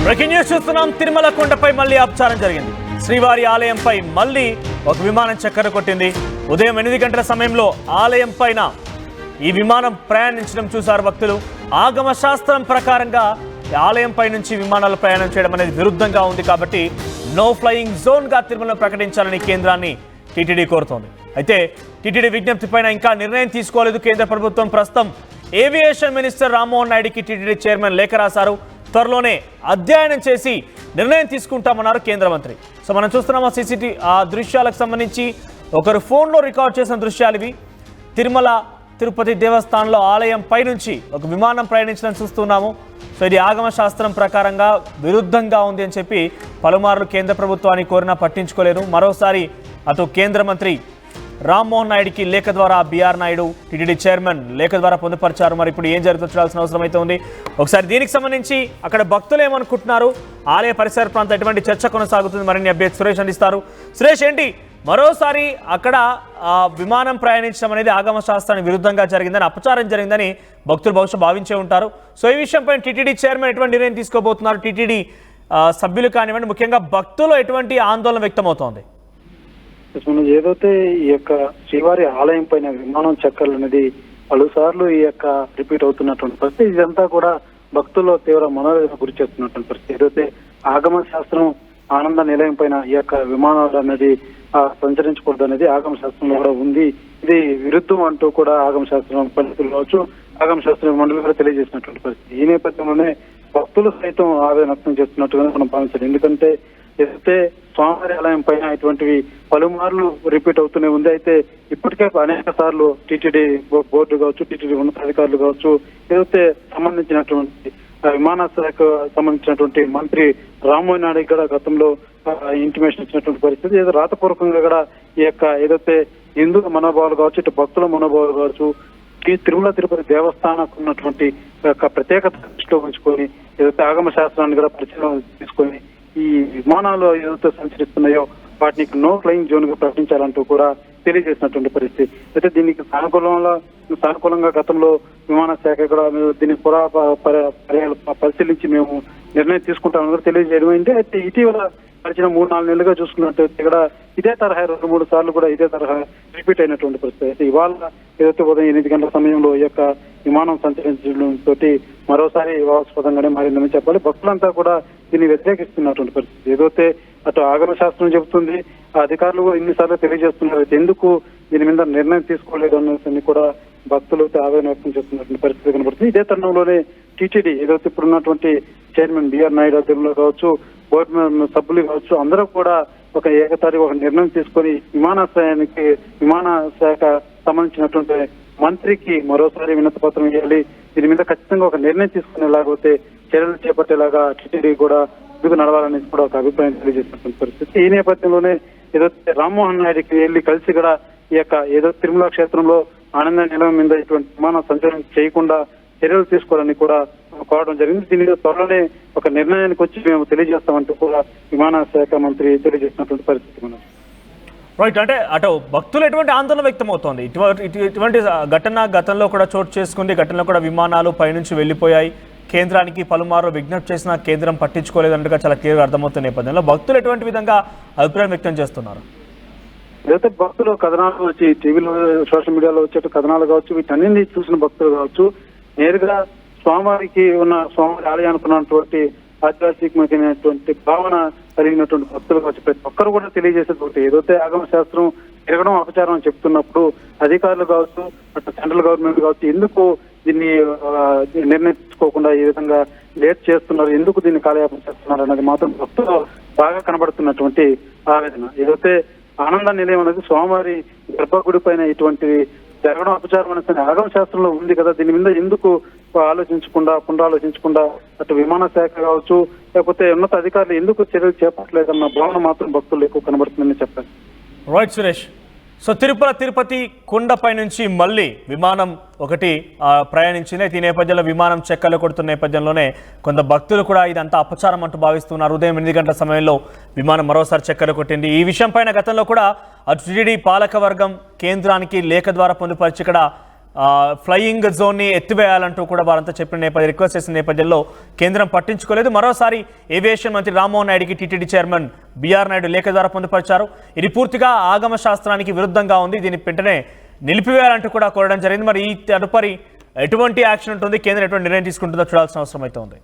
Breaking news చూస్తున్నాం. తిరుమల కొండపై మళ్లీ అపచారం జరిగింది. శ్రీవారి ఆలయంపై మళ్లీ ఒక విమానం చక్కర కొట్టింది. ఉదయం 8 గంటల సమయంలో ఆలయం పైన ఈ విమానం ప్రయాణించడం చూశారు భక్తులు. ఆగమ శాస్త్రం ప్రకారంగా ఆలయంపై నుంచి విమానాలు ప్రయాణం చేయడం అనేది విరుద్ధంగా ఉంది కాబట్టి నో ఫ్లయింగ్ జోన్ గా తిరుమలను ప్రకటించాలని కేంద్రాన్ని టీటీడీ కోరుతోంది. అయితే టీటీడీ విజ్ఞప్తిపైన ఇంకా నిర్ణయం తీసుకోలేదు కేంద్ర ప్రభుత్వం. ప్రస్తుతం ఏవియేషన్ మినిస్టర్ రామ్మోహన్ నాయుడుకి టీటీడీ చైర్మన్ లేఖ రాశారు. త్వరలోనే అధ్యయనం చేసి నిర్ణయం తీసుకుంటామన్నారు కేంద్ర మంత్రి. సో మనం చూస్తున్నాం ఆ దృశ్యాలకు సంబంధించి ఒకరు ఫోన్లో రికార్డ్ చేసిన దృశ్యాలు ఇవి. తిరుమల తిరుపతి దేవస్థానంలో ఆలయం పైనుంచి ఒక విమానం ప్రయాణించడం చూస్తున్నాము. సో ఇది ఆగమ శాస్త్రం ప్రకారంగా విరుద్ధంగా ఉంది అని చెప్పి పలుమార్లు కేంద్ర ప్రభుత్వాన్ని కోరినా పట్టించుకోలేరు. మరోసారి అటు కేంద్ర మంత్రి రామ్మోహన్ నాయుడుకి లేఖ ద్వారా బిఆర్ నాయుడు టీటీడీ చైర్మన్ లేఖ ద్వారా పొందుపరిచారు. మరి ఇప్పుడు ఏం జరుగుతుందో చూడాల్సిన అవసరం అయితే ఉంది. ఒకసారి దీనికి సంబంధించి అక్కడ భక్తులు ఏమనుకుంటున్నారు, ఆలయ పరిసర ప్రాంతం ఎటువంటి చర్చ కొనసాగుతుంది, మరిన్ని అప్డేట్ సురేష్ అందిస్తారు. సురేష్, ఏంటి మరోసారి అక్కడ విమానం ప్రయాణించడం అనేది ఆగమ శాస్త్రానికి విరుద్ధంగా జరిగిందని, అపచారం జరిగిందని భక్తులు బహుశా భావించే ఉంటారు. సో ఈ విషయంపై టీటీడీ చైర్మన్ ఎటువంటి నిర్ణయం తీసుకోబోతున్నారు, టీటీడీ సభ్యులు కానివ్వండి, ముఖ్యంగా భక్తులు ఎటువంటి ఆందోళన వ్యక్తమవుతోంది? మనం ఏదైతే ఈ యొక్క శ్రీవారి ఆలయం పైన విమానం చక్కర్లు అనేది పలుసార్లు ఈ యొక్క రిపీట్ అవుతున్నటువంటి పరిస్థితి, ఇదంతా కూడా భక్తుల్లో తీవ్ర మనోవేదన గురి చేస్తున్నటువంటి పరిస్థితి. ఏదైతే ఆగమ శాస్త్రం ఆనంద నిలయం పైన ఈ యొక్క విమానాలు అనేది సంచరించకూడదు అనేది ఆగమ శాస్త్రంలో కూడా ఉంది. ఇది విరుద్ధం అంటూ కూడా ఆగమ శాస్త్రం పండితులు కావచ్చు, ఆగమ శాస్త్రం మండలి కూడా తెలియజేసినటువంటి పరిస్థితి. ఈ నేపథ్యంలోనే భక్తులు సైతం ఆవేదన వ్యక్తం చేస్తున్నట్టుగా మనం భావించాలి. ఎందుకంటే ఏదైతే స్వామివారి ఆలయం పైన ఇటువంటివి పలుమార్లు రిపీట్ అవుతూనే ఉంది. అయితే ఇప్పటికే అనేక సార్లు టీటీడీ బోర్డు కావచ్చు, టీటీడీ ఉన్నతాధికారులు కావచ్చు, ఏదైతే సంబంధించినటువంటి విమానాశ్రయకు సంబంధించినటువంటి మంత్రి రామ్మోహన్ నాయుడు కూడా గతంలో ఇంటిమేషన్ ఇచ్చినటువంటి పరిస్థితి. ఏదో రాతపూర్వకంగా కూడా ఈ యొక్క ఏదైతే హిందువుల మనోభావాలు కావచ్చు, ఇటు భక్తుల మనోభావాలు కావచ్చు, ఈ తిరుమల తిరుపతి దేవస్థానానికి ఉన్నటువంటి ప్రత్యేకత దృష్టిలో ఉంచుకొని ఏదైతే ఆగమ శాస్త్రాన్ని కూడా పరిశీలన తీసుకొని ఈ విమానాలు ఏదైతే సంచరిస్తున్నాయో వాటిని నో ఫ్లయింగ్ జోన్ గా ప్రకటించాలంటూ కూడా తెలియజేసినటువంటి పరిస్థితి. అయితే దీనికి సానుకూలంగా గతంలో విమాన శాఖ కూడా దీన్ని పరిశీలించి మేము నిర్ణయం తీసుకుంటామని కూడా తెలియజేయడం అయింది. అయితే ఇటీవల గడిచిన 3-4 నెలలుగా చూసుకున్నట్టయితే ఇక్కడ ఇదే తరహా 2-3 సార్లు కూడా ఇదే తరహా రిపీట్ అయినటువంటి పరిస్థితి. అయితే ఇవాళ ఏదైతే ఉదయం 8 గంటల సమయంలో ఈ యొక్క విమానం సంచరించడంతో మరోసారి వివాదాస్పదంగానే మారిందని చెప్పాలి. భక్తులంతా కూడా దీన్ని వ్యతిరేకిస్తున్నటువంటి పరిస్థితి. ఏదైతే అటు ఆగమ శాస్త్రం చెబుతుంది, ఆ అధికారులు కూడా ఇన్నిసార్లు తెలియజేస్తున్నారు. అయితే ఎందుకు దీని మీద నిర్ణయం తీసుకోలేదు అన్నది కూడా భక్తులు ఆవేదన వ్యక్తం చేస్తున్నటువంటి పరిస్థితి కనబడుతుంది. ఇదే తరుణంలోనే టీటీడీ ఏదైతే ఇప్పుడు ఉన్నటువంటి చైర్మన్ బిఆర్ నాయుడు ఆధ్వర్యంలో కావచ్చు, బోర్డు సభ్యులు కావచ్చు, అందరూ కూడా ఒక ఏకతారి ఒక నిర్ణయం తీసుకొని విమాన శాఖ సంబంధించినటువంటి మంత్రికి మరోసారి వినతి పత్రం ఇవ్వాలి. దీని మీద ఖచ్చితంగా ఒక నిర్ణయం తీసుకునేలాగైతే చర్యలు చేపట్టేలాగా టీటీడీ కూడా ముందుకు నడవాలనేది కూడా ఒక అభిప్రాయం తెలియజేసినటువంటి పరిస్థితి. ఈ నేపథ్యంలోనే ఏదైతే రామ్మోహన్ నాయుడికి వెళ్లి కలిసి కూడా ఈ యొక్క ఏదో తిరుమల క్షేత్రంలో ఆనంద నిలయం మీద ఇటువంటి విమాన సంచారం చేయకుండా చర్యలు తీసుకోవాలని కూడా కోరడం జరిగింది. దీని మీద త్వరలోనే ఒక నిర్ణయానికి వచ్చి మేము తెలియజేస్తామంటూ కూడా విమాన శాఖ మంత్రి తెలియజేసినటువంటి పరిస్థితి మనం. రైట్, అంటే అటు భక్తులు ఎటువంటి ఆందోళన వ్యక్తమవుతోంది. ఇటువంటి ఘటన గతంలో కూడా చోటు చేసుకుంది. ఘటనలో కూడా విమానాలు పైనుంచి వెళ్ళిపోయాయి. కేంద్రానికి పలుమార్లు విజ్ఞప్తి చేసినా కేంద్రం పట్టించుకోలేదన్నట్టుగా చాలా క్లియర్గా అర్థమవుతున్న నేపథ్యంలో భక్తులు ఎటువంటి విధంగా అభిప్రాయం వ్యక్తం చేస్తున్నారు? ఏదైతే భక్తులు కథనాలు వచ్చి టీవీలో సోషల్ మీడియాలో వచ్చే కథనాలు కావచ్చు, వీటన్నింటినీ చూసిన భక్తులు కావచ్చు, నేరుగా స్వామివారికి ఉన్న స్వామివారి ఆలయానికి ఉన్నటువంటి ఆధ్యాత్మికమైనటువంటి భావన కలిగినటువంటి భక్తులు కావచ్చు, ప్రతి ఒక్కరు కూడా తెలియజేసేటువంటి ఏదైతే ఆగమ శాస్త్రం తిరగడం అపచారం అని చెప్తున్నప్పుడు అధికారులు కావచ్చు, అటు సెంట్రల్ గవర్నమెంట్ కావచ్చు, ఎందుకు దీన్ని నిర్ణయించుకోకుండా ఈ విధంగా లేట్ చేస్తున్నారు, ఎందుకు దీన్ని కాలయాపన చేస్తున్నారు అన్నది మాత్రం భక్తులు బాగా కనబడుతున్నటువంటి ఆవేదన. ఏదైతే ఆనంద నిలయం అనేది స్వామివారి గర్భగుడి పైన ఇటువంటి జరగడం అపచారం అనేది ఆగమ శాస్త్రంలో ఉంది కదా, దీని మీద ఎందుకు పునరాలోచించకుండా అటు విమాన శాఖ కావచ్చు, లేకపోతే ఉన్నత అధికారులు ఎందుకు చర్యలు చేపట్టలేదన్న భావన మాత్రం భక్తులు ఎక్కువ కనబడుతుందని చెప్పారు. రైట్ సురేష్. సో తిరుపతి కొండపై నుంచి మళ్ళీ విమానం ఒకటి ప్రయాణించింది. ఈ నేపథ్యంలో విమానం చెక్కలు కొడుతున్న నేపథ్యంలోనే కొంత భక్తులు కూడా ఇదంతా అపచారం అంటూ భావిస్తున్నారు. ఉదయం 8 గంటల సమయంలో విమానం మరోసారి చెక్కలు కొట్టింది. ఈ విషయం పైన గతంలో కూడా అటు టీటీడీ పాలకవర్గం కేంద్రానికి లేఖ ద్వారా పొందుపరిచి ఇక్కడ ఫ్లయింగ్ జోన్ని ఎత్తివేయాలంటూ కూడా వారంతా చెప్పిన రిక్వెస్ట్ చేసిన నేపథ్యంలో కేంద్రం పట్టించుకోలేదు. మరోసారి ఏవియేషన్ మంత్రి రామ్మోహన్ నాయుడికి టీటీడీ చైర్మన్ బిఆర్ నాయుడు లేఖ ద్వారా పొందుపరిచారు. ఇది పూర్తిగా ఆగమ శాస్త్రానికి విరుద్ధంగా ఉంది, దీన్ని వెంటనే నిలిపివేయాలంటూ కూడా కోరడం జరిగింది. మరి ఈ తదుపరి ఎటువంటి యాక్షన్ ఉంటుంది, కేంద్రం ఎటువంటి నిర్ణయం తీసుకుంటుందో చూడాల్సిన అవసరం అయితే ఉంది.